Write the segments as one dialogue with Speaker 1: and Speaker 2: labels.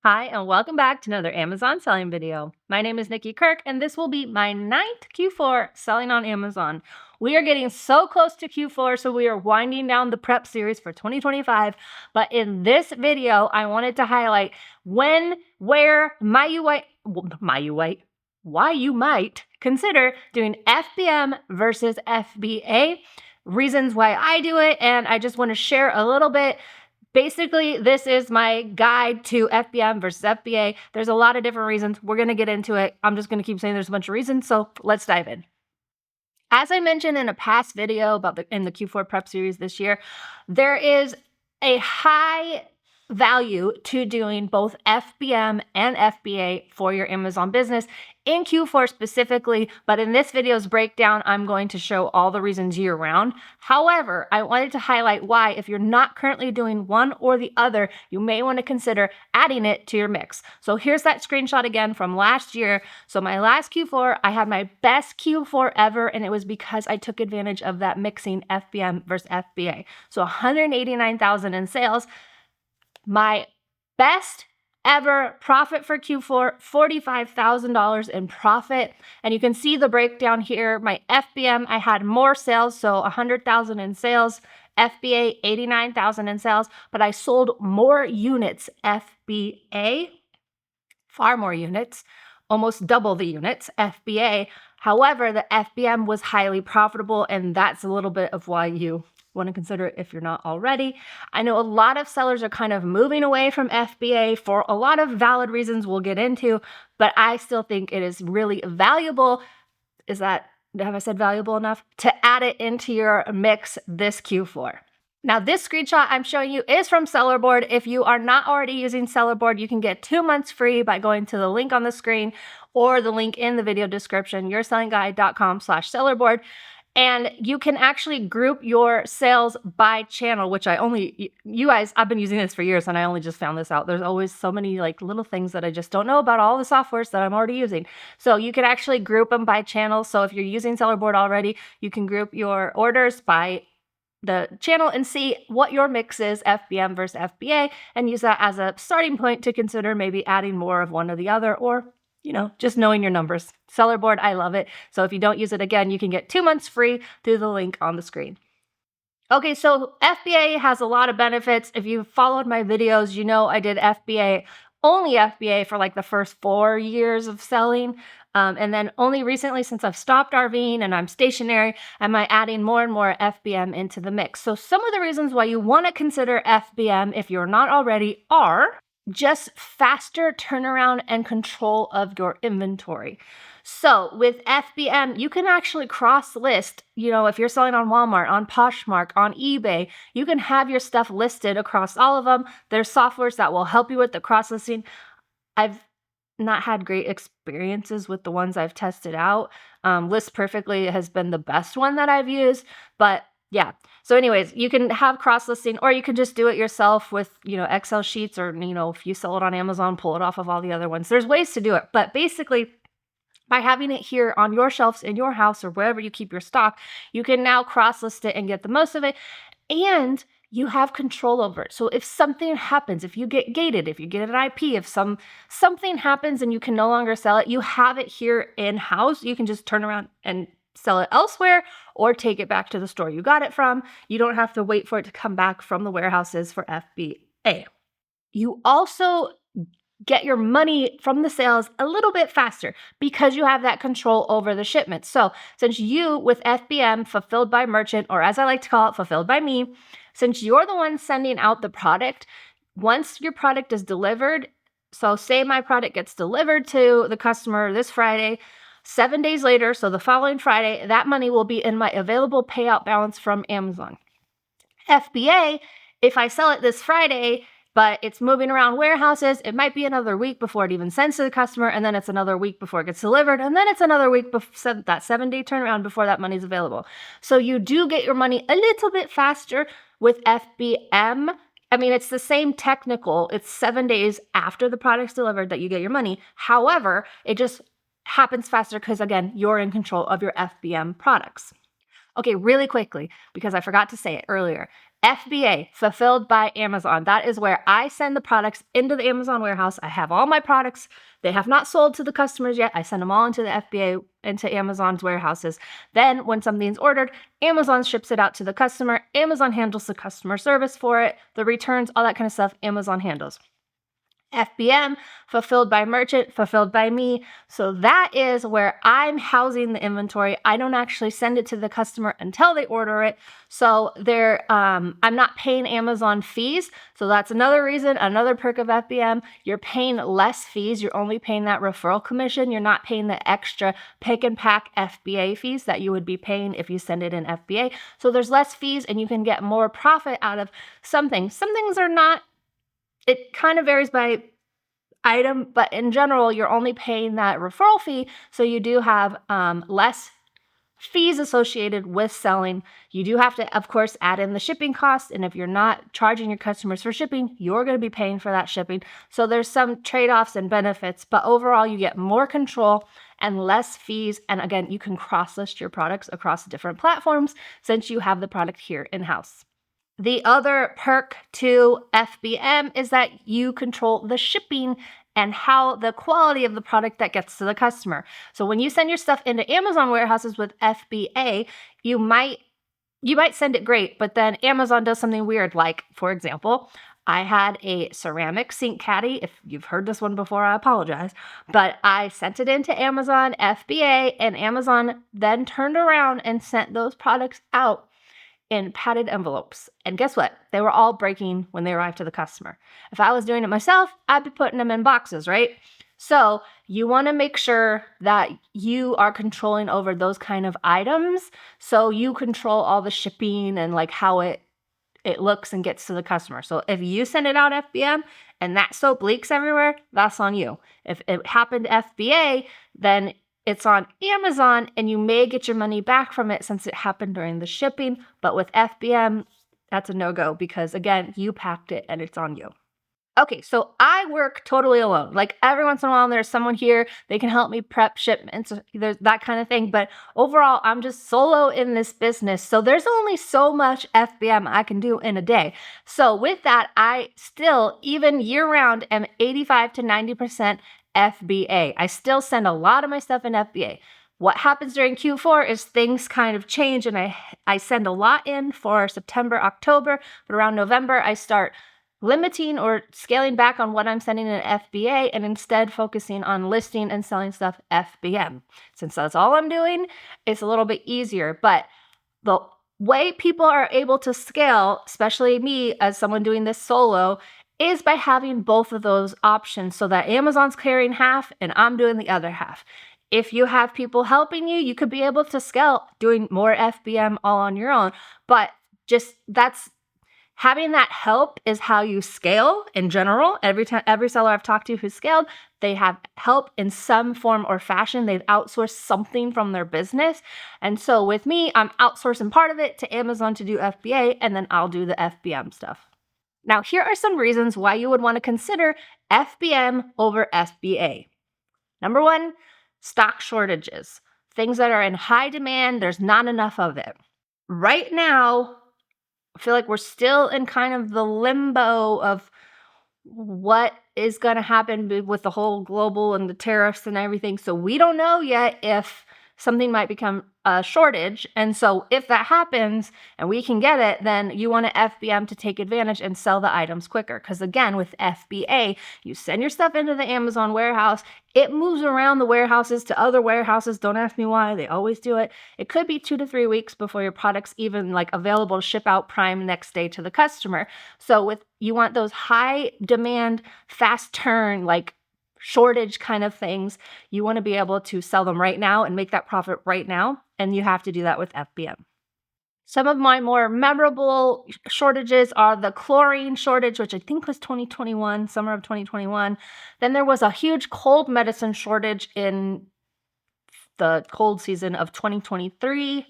Speaker 1: Hi, and welcome back to another Amazon selling video. My name is Nikki Kirk, and this will be my 9th Q4 selling on Amazon. We are getting so close to Q4, so we are winding down the prep series for 2025. But in this video, I wanted to highlight why you might consider doing FBM versus FBA, reasons why I do it, and I just want to share a little bit. Basically, this is my guide to FBM versus FBA. There's a lot of different reasons. We're going to get into it. I'm just going to keep saying there's a bunch of reasons, so let's dive in. As I mentioned in a past video about in the Q4 prep series this year, there is a high value to doing both FBM and FBA for your Amazon business in Q4 specifically, but in this video's breakdown, I'm going to show all the reasons year round. However, I wanted to highlight why if you're not currently doing one or the other, you may want to consider adding it to your mix. So here's that screenshot again from last year. So my last Q4, I had my best Q4 ever, and it was because I took advantage of that mixing FBM versus FBA. So 189,000 in sales. My best ever profit for Q4, $45,000 in profit. And you can see the breakdown here. My FBM, I had more sales, so 100,000 in sales. FBA, 89,000 in sales, but I sold more units FBA, far more units, almost double the units FBA. However, the FBM was highly profitable, and that's a little bit of why you want to consider it if you're not already. I know a lot of sellers are kind of moving away from FBA for a lot of valid reasons we'll get into, but I still think it is really valuable. Have I said valuable enough? To add it into your mix this Q4. Now, this screenshot I'm showing you is from Sellerboard. If you are not already using Sellerboard, you can get 2 months free by going to the link on the screen or the link in the video description, yoursellingguide.com/Sellerboard. And you can actually group your sales by channel, which I've been using this for years and I only just found this out. There's always so many little things that I just don't know about all the softwares that I'm already using. So you can actually group them by channel. So if you're using Sellerboard already, you can group your orders by the channel and see what your mix is, FBM versus FBA, and use that as a starting point to consider maybe adding more of one or the other, or just knowing your numbers. Sellerboard, I love it. So if you don't use it again, you can get 2 months free through the link on the screen. Okay, so FBA has a lot of benefits. If you've followed my videos, you know I did only FBA for the first 4 years of selling. And then only recently, since I've stopped RVing and I'm stationary, am I adding more and more FBM into the mix. So some of the reasons why you want to consider FBM if you're not already are just faster turnaround and control of your inventory. So with FBM, you can actually cross-list, if you're selling on Walmart, on Poshmark, on eBay, you can have your stuff listed across all of them. There's softwares that will help you with the cross-listing. I've not had great experiences with the ones I've tested out. List Perfectly has been the best one that I've used, but yeah. So anyways, you can have cross-listing, or you can just do it yourself with, Excel sheets, or, if you sell it on Amazon, pull it off of all the other ones. There's ways to do it, but basically by having it here on your shelves in your house or wherever you keep your stock, you can now cross-list it and get the most of it, and you have control over it. So if something happens, if you get gated, if you get an IP, if something happens and you can no longer sell it, you have it here in-house. You can just turn around and sell it elsewhere or take it back to the store you got it from. You don't have to wait for it to come back from the warehouses for FBA. You also get your money from the sales a little bit faster because you have that control over the shipment. So since you, with FBM, fulfilled by merchant, or as I like to call it, fulfilled by me, since you're the one sending out the product, once your product is delivered, so say my product gets delivered to the customer this Friday, 7 days later, so the following Friday, that money will be in my available payout balance from Amazon. FBA, if I sell it this Friday, but it's moving around warehouses, it might be another week before it even sends to the customer, and then it's another week before it gets delivered, and then it's another week before that 7-day turnaround before that money's available. So you do get your money a little bit faster with FBM. I mean, it's the same technical. It's 7 days after the product's delivered that you get your money. However, it just happens faster because, again, you're in control of your FBM products. Okay, really quickly, because I forgot to say it earlier. FBA, fulfilled by Amazon. That is where I send the products into the Amazon warehouse. I have all my products. They have not sold to the customers yet. I send them all into the FBA, into Amazon's warehouses. Then when something's ordered, Amazon ships it out to the customer. Amazon handles the customer service for it, the returns, all that kind of stuff, Amazon handles. FBM, fulfilled by merchant, fulfilled by me. So that is where I'm housing the inventory. I don't actually send it to the customer until they order it. So I'm not paying Amazon fees. So that's another reason, another perk of FBM. You're paying less fees. You're only paying that referral commission. You're not paying the extra pick and pack FBA fees that you would be paying if you send it in FBA. So there's less fees and you can get more profit out of something. Some things are not. It kind of varies by item, but in general, you're only paying that referral fee, so you do have less fees associated with selling. You do have to, of course, add in the shipping cost, and if you're not charging your customers for shipping, you're going to be paying for that shipping. So there's some trade-offs and benefits, but overall, you get more control and less fees, and again, you can cross-list your products across different platforms since you have the product here in-house. The other perk to FBM is that you control the shipping and how the quality of the product that gets to the customer. So when you send your stuff into Amazon warehouses with FBA, you might send it great, but then Amazon does something weird. Like, for example, I had a ceramic sink caddy. If you've heard this one before, I apologize. But I sent it into Amazon FBA, and Amazon then turned around and sent those products out in padded envelopes. And guess what? They were all breaking when they arrived to the customer. If I was doing it myself, I'd be putting them in boxes, right? So you want to make sure that you are controlling over those kind of items. So you control all the shipping and like how it looks and gets to the customer. So if you send it out FBM and that soap leaks everywhere, that's on you. If it happened FBA, then it's on Amazon and you may get your money back from it since it happened during the shipping. But with FBM, that's a no-go because, again, you packed it and it's on you. Okay, so I work totally alone. Like every once in a while, there's someone here. They can help me prep shipments. There's that kind of thing. But overall, I'm just solo in this business. So there's only so much FBM I can do in a day. So with that, I still, even year-round, am 85 to 90% FBA. I still send a lot of my stuff in FBA. What happens during Q4 is things kind of change and I send a lot in for September, October, but around November I start limiting or scaling back on what I'm sending in FBA and instead focusing on listing and selling stuff FBM. Since that's all I'm doing, it's a little bit easier, but the way people are able to scale, especially me as someone doing this solo, is by having both of those options so that Amazon's carrying half and I'm doing the other half. If you have people helping you, you could be able to scale doing more FBM all on your own. But having that help is how you scale in general. Every seller I've talked to who's scaled, they have help in some form or fashion. They've outsourced something from their business. And so with me, I'm outsourcing part of it to Amazon to do FBA, and then I'll do the FBM stuff. Now, here are some reasons why you would want to consider FBM over FBA. Number one, stock shortages. Things that are in high demand, there's not enough of it. Right now, I feel like we're still in kind of the limbo of what is going to happen with the whole global and the tariffs and everything. So we don't know yet if something might become a shortage. And so if that happens and we can get it, then you want an FBM to take advantage and sell the items quicker. Because again, with FBA, you send your stuff into the Amazon warehouse. It moves around the warehouses to other warehouses. Don't ask me why. They always do it. It could be 2 to 3 weeks before your product's even like available to ship out prime next day to the customer. So you want those high demand, fast turn, like shortage kind of things. You want to be able to sell them right now and make that profit right now. And you have to do that with FBM. Some of my more memorable shortages are the chlorine shortage, which I think was 2021, summer of 2021. Then there was a huge cold medicine shortage in the cold season of 2023.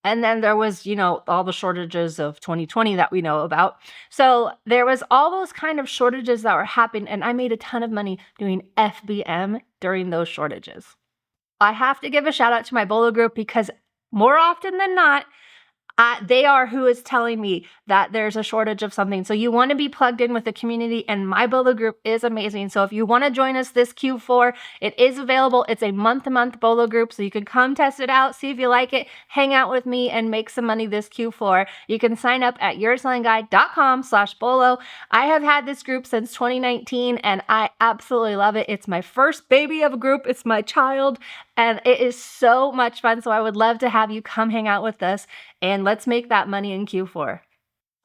Speaker 1: And then there was, all the shortages of 2020 that we know about. So there was all those kind of shortages that were happening, and I made a ton of money doing FBM during those shortages. I have to give a shout out to my Bolo group because more often than not, They are who is telling me that there's a shortage of something. So you want to be plugged in with the community, and my Bolo group is amazing. So if you want to join us this Q4, it is available. It's a month-to-month Bolo group, so you can come test it out, see if you like it, hang out with me, and make some money this Q4. You can sign up at yoursellingguide.com/Bolo. I have had this group since 2019, and I absolutely love it. It's my first baby of a group. It's my child, and it is so much fun. So I would love to have you come hang out with us, and let's make that money in Q4.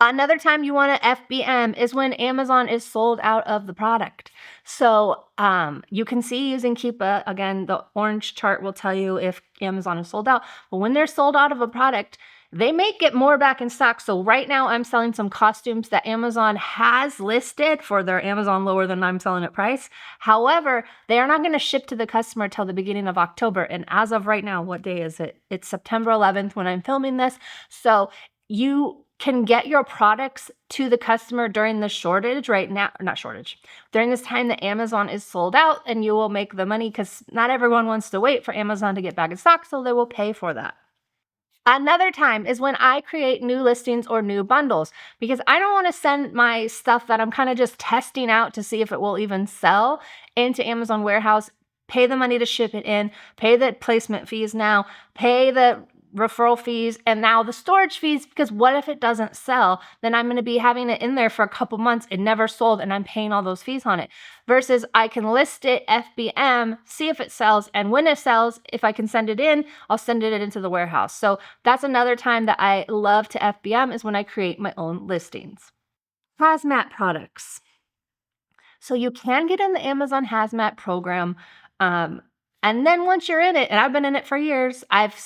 Speaker 1: Another time you want to FBM is when Amazon is sold out of the product. So you can see using Keepa, again, the orange chart will tell you if Amazon is sold out. But when they're sold out of a product, they may get more back in stock. So right now I'm selling some costumes that Amazon has listed for their Amazon lower than I'm selling it price. However, they are not going to ship to the customer till the beginning of October. And as of right now, what day is it? It's September 11th when I'm filming this. So you can get your products to the customer during the shortage right now, not shortage, during this time that Amazon is sold out, and you will make the money because not everyone wants to wait for Amazon to get back in stock, so they will pay for that. Another time is when I create new listings or new bundles, because I don't want to send my stuff that I'm kind of just testing out to see if it will even sell into Amazon warehouse, pay the money to ship it in, pay the placement fees now, pay the referral fees, and now the storage fees, because what if it doesn't sell? Then I'm going to be having it in there for a couple months, it never sold, and I'm paying all those fees on it. Versus I can list it FBM, see if it sells, and when it sells, if I can send it in, I'll send it into the warehouse. So that's another time that I love to FBM, is when I create my own listings. Hazmat products. So you can get in the Amazon Hazmat program, and then once you're in it, and I've been in it for years, I have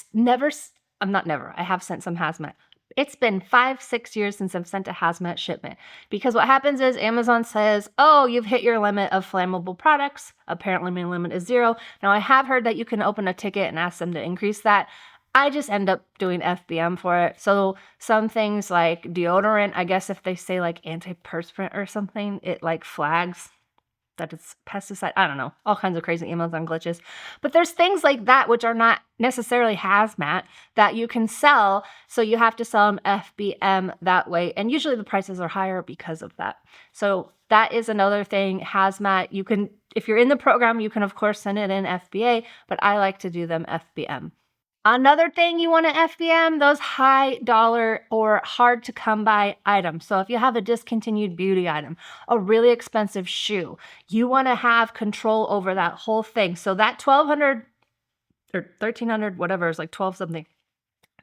Speaker 1: sent some hazmat. It's been 5-6 years since I've sent a hazmat shipment, because what happens is Amazon says, oh, you've hit your limit of flammable products. Apparently my limit is 0. Now I have heard that you can open a ticket and ask them to increase that. I just end up doing FBM for it. So some things like deodorant, I guess if they say like antiperspirant or something, it like flags that it's pesticide. I don't know, all kinds of crazy Amazon glitches. But there's things like that which are not necessarily hazmat that you can sell. So you have to sell them FBM that way. And usually the prices are higher because of that. So that is another thing. Hazmat, you can, if you're in the program, you can of course send it in FBA, but I like to do them FBM. Another thing you want to FBM, those high dollar or hard to come by items. So if you have a discontinued beauty item, a really expensive shoe, you want to have control over that whole thing. So that $1,200 or $1,300, whatever, is like 12 something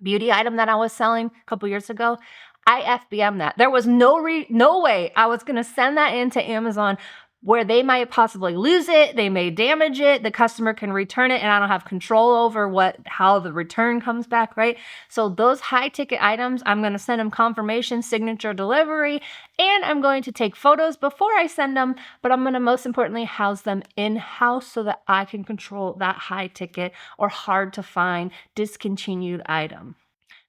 Speaker 1: beauty item that I was selling a couple years ago, I FBM that. There was no way I was going to send that into Amazon where they might possibly lose it, they may damage it, the customer can return it, and I don't have control over how the return comes back, right? So those high ticket items, I'm going to send them confirmation, signature, delivery, and I'm going to take photos before I send them, but I'm going to most importantly house them in-house so that I can control that high ticket or hard to find discontinued item.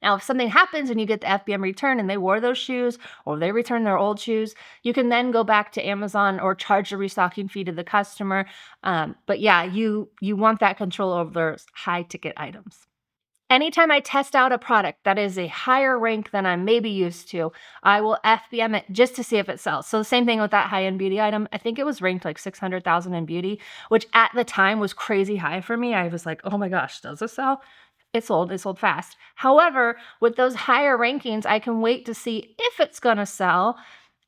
Speaker 1: Now, if something happens and you get the FBM return and they wore those shoes or they return their old shoes, you can then go back to Amazon or charge the restocking fee to the customer. But yeah, you want that control over those high ticket items. Anytime I test out a product that is a higher rank than I'm maybe used to, I will FBM it just to see if it sells. So the same thing with that high-end beauty item. I think it was ranked like 600,000 in beauty, which at the time was crazy high for me. I was like, oh my gosh, does this sell? It sold fast. However, with those higher rankings, I can wait to see if it's going to sell.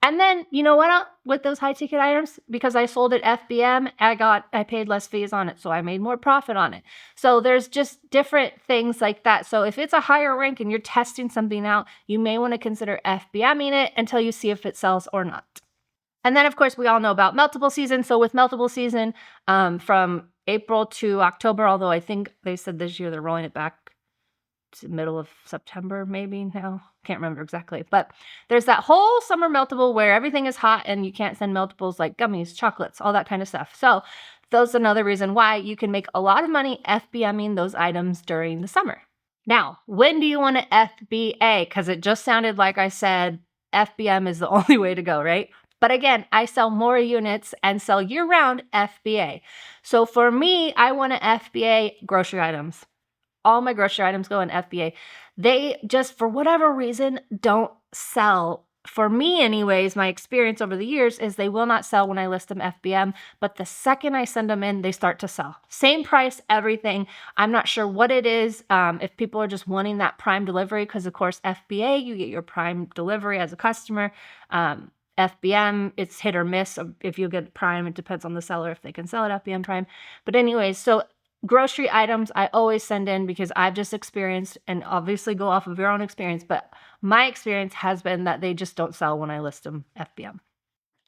Speaker 1: And then, you know what, with those high ticket items, because I sold it FBM, I paid less fees on it. So I made more profit on it. So there's just different things like that. So if it's a higher rank and you're testing something out, you may want to consider FBMing it until you see if it sells or not. And then of course, we all know about multiple season. So with multiple season, from April to October, although I think they said this year they're rolling it back to middle of September, maybe now. Can't remember exactly. But there's that whole summer meltable where everything is hot and you can't send meltables like gummies, chocolates, all that kind of stuff. So that's another reason why you can make a lot of money FBMing those items during the summer. Now, when do you want to FBA? Because it just sounded like I said FBM is the only way to go, right? But again, I sell more units and sell year-round FBA. So for me, I want to FBA grocery items. all my grocery items go in FBA. They just, for whatever reason, don't sell. For me anyways, my experience over the years is they will not sell when I list them FBM, but the second I send them in, they start to sell. Same price, everything. I'm not sure what it is, if people are just wanting that prime delivery, because of course FBA, you get your prime delivery as a customer. FBM, it's hit or miss. If you get prime, it depends on the seller if they can sell it FBM prime. But anyways, so grocery items I always send in because I've just experienced, and obviously go off of your own experience, but my experience has been that they just don't sell when I list them FBM.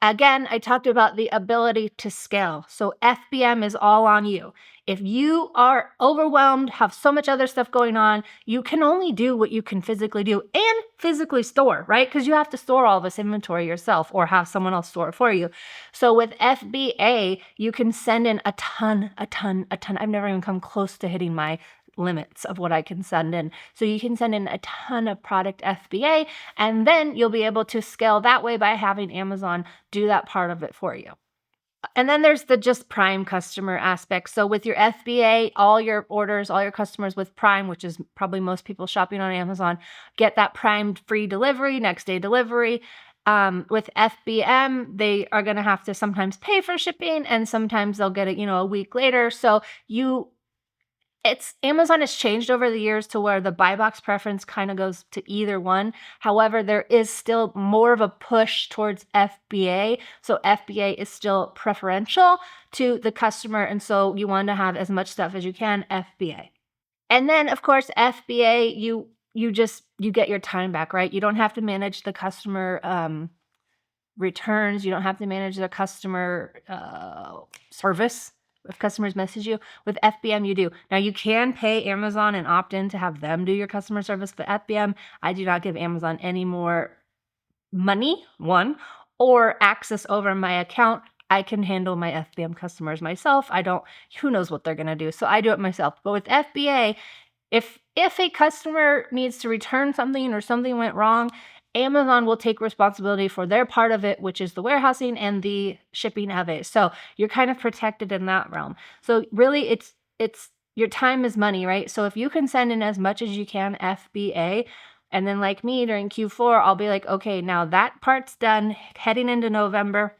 Speaker 1: Again, I talked about the ability to scale. So FBM is all on you. If you are overwhelmed, have so much other stuff going on, you can only do what you can physically do and physically store, right? Because you have to store all this inventory yourself or have someone else store it for you. So with FBA, you can send in a ton. I've never even come close to hitting my limits of what I can send in. So you can send in a ton of product FBA, and then you'll be able to scale that way by having Amazon do that part of it for you. And then there's the just Prime customer aspect. So with your FBA, all your orders, all your customers with Prime, which is probably most people shopping on Amazon, get that Prime free delivery, next day delivery. With FBM, they are going to have to sometimes pay for shipping, and sometimes they'll get it, a week later. So Amazon has changed over the years to where the buy box preference kind of goes to either one. However, there is still more of a push towards FBA. So FBA is still preferential to the customer. And so you want to have as much stuff as you can FBA. And then of course, FBA, you get your time back, right? You don't have to manage the customer returns. You don't have to manage the customer service. If customers message you. With FBM, you do. Now, you can pay Amazon and opt in to have them do your customer service, but FBM, I do not give Amazon any more money, or access over my account. I can handle my FBM customers myself. Who knows what they're going to do, so I do it myself. But with FBA, if a customer needs to return something or something went wrong, Amazon will take responsibility for their part of it, which is the warehousing and the shipping of it. So you're kind of protected in that realm. So really, it's your time is money, right? So if you can send in as much as you can FBA, and then like me during Q4, I'll be like, okay, now that part's done. Heading into November,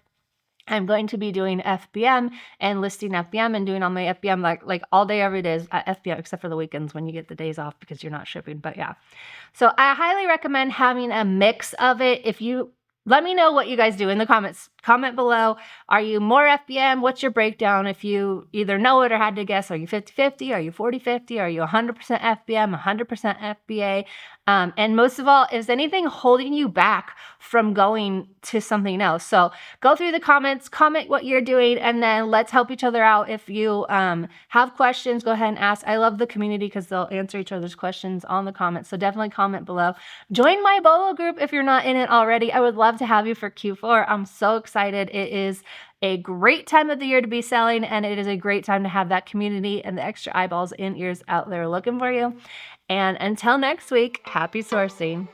Speaker 1: I'm going to be doing FBM and listing FBM and doing all my FBM like all day, every day is FBM, except for the weekends when you get the days off because you're not shipping. But yeah, so I highly recommend having a mix of it. Let me know what you guys do in the comments. Comment below. Are you more FBM? What's your breakdown? If you either know it or had to guess, are you 50-50? Are you 40-50? Are you 100% FBM, 100% FBA? And most of all, is anything holding you back from going to something else? So go through the comments, comment what you're doing, and then let's help each other out. If you have questions, go ahead and ask. I love the community because they'll answer each other's questions on the comments. So definitely comment below. Join my Bolo group if you're not in it already. I would love to have you for Q4. I'm so excited. It is a great time of the year to be selling, and it is a great time to have that community and the extra eyeballs and ears out there looking for you. And until next week, happy sourcing.